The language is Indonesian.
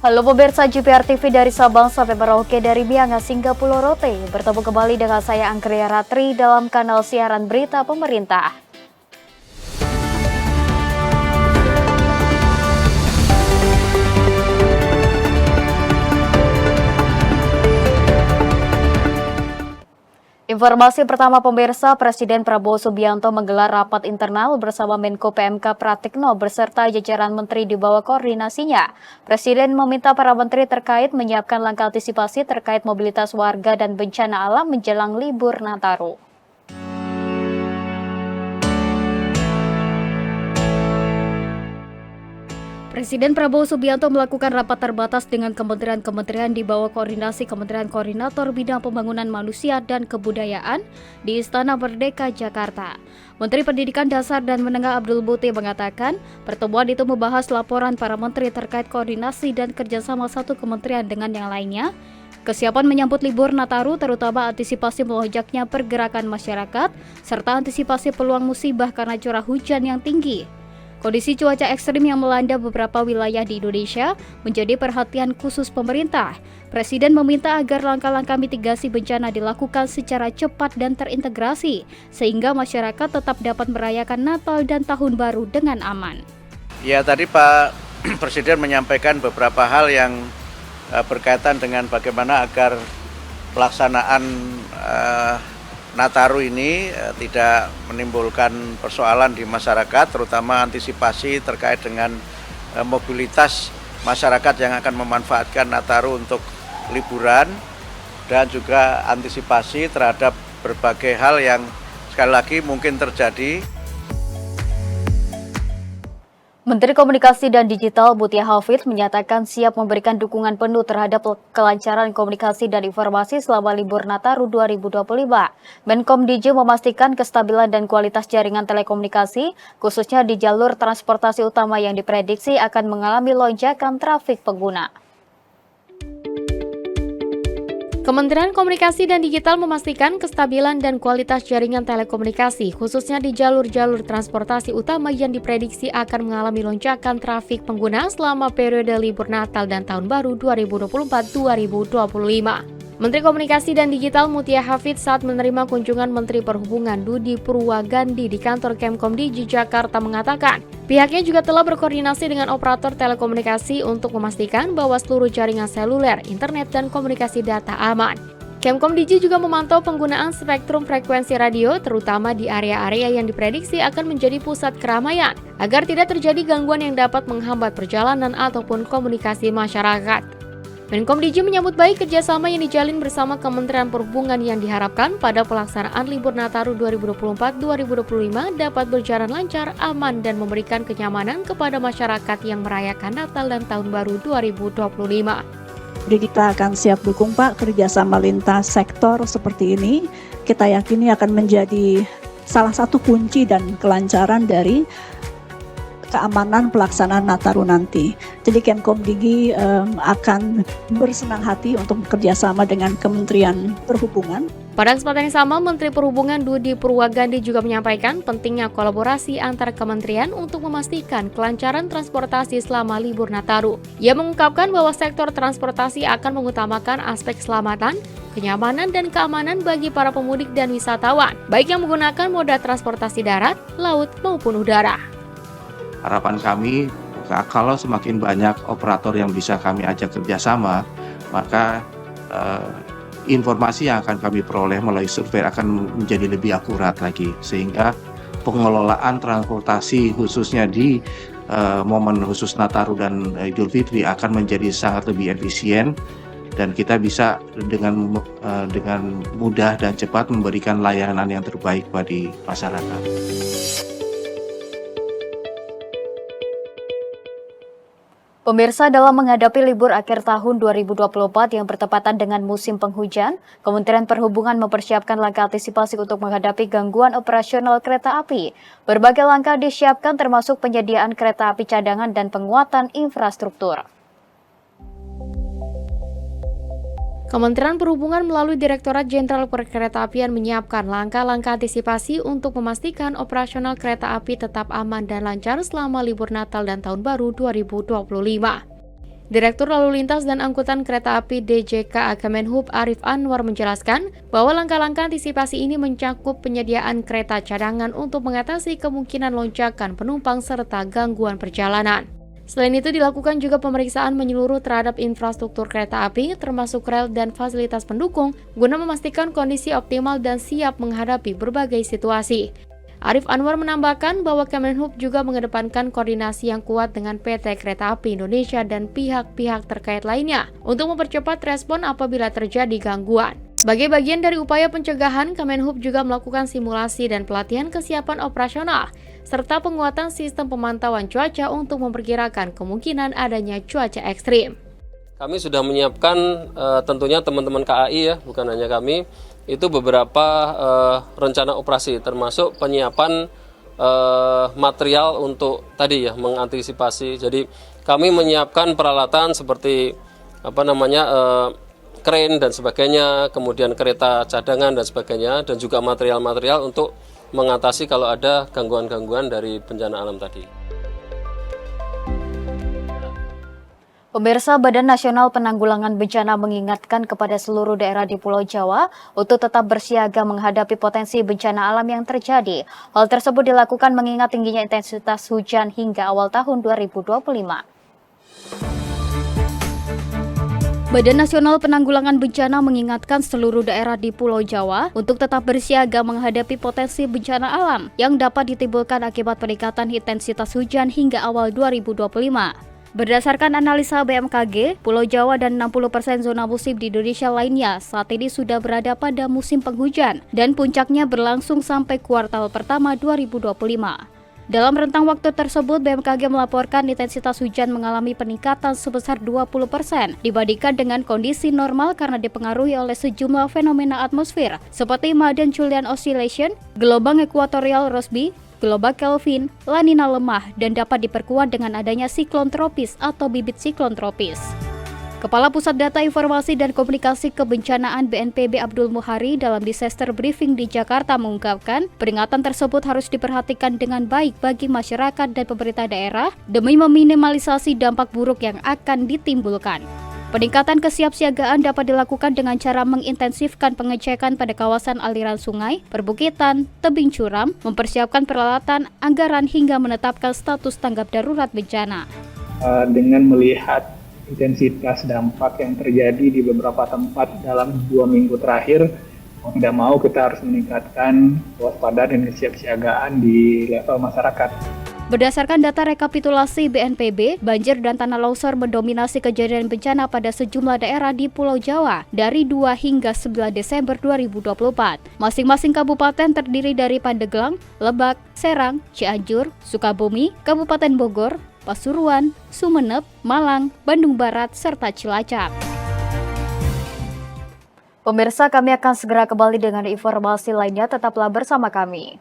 Halo pemirsa JPR TV dari Sabang sampai Merauke, dari Miangas hingga Pulau Rote. Bertemu kembali dengan saya Angkria Ratri dalam kanal siaran berita pemerintah. Informasi pertama pemirsa, Presiden Prabowo Subianto menggelar rapat internal bersama Menko PMK Pratikno beserta jajaran menteri di bawah koordinasinya. Presiden meminta para menteri terkait menyiapkan langkah antisipasi terkait mobilitas warga dan bencana alam menjelang libur Nataru. Presiden Prabowo Subianto melakukan rapat terbatas dengan kementerian-kementerian di bawah koordinasi Kementerian Koordinator Bidang Pembangunan Manusia dan Kebudayaan di Istana Merdeka, Jakarta. Menteri Pendidikan Dasar dan Menengah Abdul Muti mengatakan, pertemuan itu membahas laporan para menteri terkait koordinasi dan kerjasama satu kementerian dengan yang lainnya, kesiapan menyambut libur Nataru terutama antisipasi melonjaknya pergerakan masyarakat, serta antisipasi peluang musibah karena curah hujan yang tinggi. Kondisi cuaca ekstrim yang melanda beberapa wilayah di Indonesia menjadi perhatian khusus pemerintah. Presiden meminta agar langkah-langkah mitigasi bencana dilakukan secara cepat dan terintegrasi, sehingga masyarakat tetap dapat merayakan Natal dan Tahun Baru dengan aman. Ya, tadi Pak Presiden menyampaikan beberapa hal yang berkaitan dengan bagaimana agar pelaksanaan Nataru ini tidak menimbulkan persoalan di masyarakat, terutama antisipasi terkait dengan mobilitas masyarakat yang akan memanfaatkan Nataru untuk liburan, dan juga antisipasi terhadap berbagai hal yang sekali lagi mungkin terjadi. Menteri Komunikasi dan Digital Mutia Hafid menyatakan siap memberikan dukungan penuh terhadap kelancaran komunikasi dan informasi selama libur Nataru 2025. Menkom DJ memastikan kestabilan dan kualitas jaringan telekomunikasi, khususnya di jalur transportasi utama yang diprediksi akan mengalami lonjakan trafik pengguna. Kementerian Komunikasi dan Digital memastikan kestabilan dan kualitas jaringan telekomunikasi, khususnya di jalur-jalur transportasi utama yang diprediksi akan mengalami lonjakan trafik pengguna selama periode libur Natal dan Tahun Baru 2024-2025. Menteri Komunikasi dan Digital Mutia Hafid saat menerima kunjungan Menteri Perhubungan Dudi Purwagandi di kantor Kemkomdigi Jakarta mengatakan, pihaknya juga telah berkoordinasi dengan operator telekomunikasi untuk memastikan bahwa seluruh jaringan seluler, internet, dan komunikasi data aman. Kemkomdigi juga memantau penggunaan spektrum frekuensi radio, terutama di area-area yang diprediksi akan menjadi pusat keramaian, agar tidak terjadi gangguan yang dapat menghambat perjalanan ataupun komunikasi masyarakat. Menkomdigi menyambut baik kerjasama yang dijalin bersama Kementerian Perhubungan yang diharapkan pada pelaksanaan libur Nataru 2024-2025 dapat berjalan lancar, aman, dan memberikan kenyamanan kepada masyarakat yang merayakan Natal dan Tahun Baru 2025. Jadi kita akan siap dukung Pak kerjasama lintas sektor seperti ini. Kita yakini akan menjadi salah satu kunci dan kelancaran dari keamanan pelaksanaan Nataru nanti. Jadi Kemkomdigi akan bersenang hati untuk bekerjasama dengan Kementerian Perhubungan. Pada kesempatan yang sama, Menteri Perhubungan Dudi Purwagandi juga menyampaikan pentingnya kolaborasi antar kementerian untuk memastikan kelancaran transportasi selama libur Nataru. Ia mengungkapkan bahwa sektor transportasi akan mengutamakan aspek keselamatan, kenyamanan, dan keamanan bagi para pemudik dan wisatawan, baik yang menggunakan moda transportasi darat, laut, maupun udara. Harapan kami, kalau semakin banyak operator yang bisa kami ajak kerjasama, maka informasi yang akan kami peroleh melalui survei akan menjadi lebih akurat lagi, sehingga pengelolaan transportasi khususnya di momen khusus Nataru dan Idul Fitri akan menjadi sangat lebih efisien, dan kita bisa dengan mudah dan cepat memberikan layanan yang terbaik bagi masyarakat. Pemirsa, dalam menghadapi libur akhir tahun 2024 yang bertepatan dengan musim penghujan, Kementerian Perhubungan mempersiapkan langkah antisipasi untuk menghadapi gangguan operasional kereta api. Berbagai langkah disiapkan termasuk penyediaan kereta api cadangan dan penguatan infrastruktur. Kementerian Perhubungan melalui Direktorat Jenderal Perkeretaapian menyiapkan langkah-langkah antisipasi untuk memastikan operasional kereta api tetap aman dan lancar selama libur Natal dan Tahun Baru 2025. Direktur Lalu Lintas dan Angkutan Kereta Api DJKA Kemenhub Arif Anwar menjelaskan bahwa langkah-langkah antisipasi ini mencakup penyediaan kereta cadangan untuk mengatasi kemungkinan lonjakan penumpang serta gangguan perjalanan. Selain itu dilakukan juga pemeriksaan menyeluruh terhadap infrastruktur kereta api termasuk rel dan fasilitas pendukung guna memastikan kondisi optimal dan siap menghadapi berbagai situasi. Arif Anwar menambahkan bahwa Kemenhub juga mengedepankan koordinasi yang kuat dengan PT Kereta Api Indonesia dan pihak-pihak terkait lainnya untuk mempercepat respon apabila terjadi gangguan. Sebagai bagian dari upaya pencegahan, Kemenhub juga melakukan simulasi dan pelatihan kesiapan operasional, serta penguatan sistem pemantauan cuaca untuk memperkirakan kemungkinan adanya cuaca ekstrim. Kami sudah menyiapkan tentunya teman-teman KAI ya, bukan hanya kami, itu beberapa rencana operasi termasuk penyiapan material untuk tadi ya mengantisipasi. Jadi kami menyiapkan peralatan seperti kren dan sebagainya, kemudian kereta cadangan dan sebagainya, dan juga material-material untuk mengatasi kalau ada gangguan-gangguan dari bencana alam tadi. Pemirsa, Badan Nasional Penanggulangan Bencana mengingatkan kepada seluruh daerah di Pulau Jawa untuk tetap bersiaga menghadapi potensi bencana alam yang terjadi. Hal tersebut dilakukan mengingat tingginya intensitas hujan hingga awal tahun 2025. Badan Nasional Penanggulangan Bencana mengingatkan seluruh daerah di Pulau Jawa untuk tetap bersiaga menghadapi potensi bencana alam yang dapat ditimbulkan akibat peningkatan intensitas hujan hingga awal 2025. Berdasarkan analisa BMKG, Pulau Jawa dan 60% zona musim di Indonesia lainnya saat ini sudah berada pada musim penghujan dan puncaknya berlangsung sampai kuartal pertama 2025. Dalam rentang waktu tersebut, BMKG melaporkan intensitas hujan mengalami peningkatan sebesar 20% dibandingkan dengan kondisi normal karena dipengaruhi oleh sejumlah fenomena atmosfer seperti Madden Julian Oscillation, gelombang ekuatorial Rossby, gelombang Kelvin, La Nina lemah, dan dapat diperkuat dengan adanya siklon tropis atau bibit siklon tropis. Kepala Pusat Data Informasi dan Komunikasi Kebencanaan BNPB Abdul Muhari dalam disaster briefing di Jakarta mengungkapkan peringatan tersebut harus diperhatikan dengan baik bagi masyarakat dan pemerintah daerah demi meminimalisasi dampak buruk yang akan ditimbulkan. Peningkatan kesiapsiagaan dapat dilakukan dengan cara mengintensifkan pengecekan pada kawasan aliran sungai, perbukitan, tebing curam, mempersiapkan peralatan, anggaran hingga menetapkan status tanggap darurat bencana. Dengan melihat intensitas dampak yang terjadi di beberapa tempat dalam 2 minggu terakhir, mau tidak mau kita harus meningkatkan kewaspadaan dan kesiapsiagaan di level masyarakat. Berdasarkan data rekapitulasi BNPB, banjir dan tanah longsor mendominasi kejadian bencana pada sejumlah daerah di Pulau Jawa dari 2 hingga 9 Desember 2024. Masing-masing kabupaten terdiri dari Pandeglang, Lebak, Serang, Cianjur, Sukabumi, Kabupaten Bogor, Pasuruan, Sumeneb, Malang, Bandung Barat, serta Cilacap. Pemirsa, kami akan segera kembali dengan informasi lainnya, tetaplah bersama kami.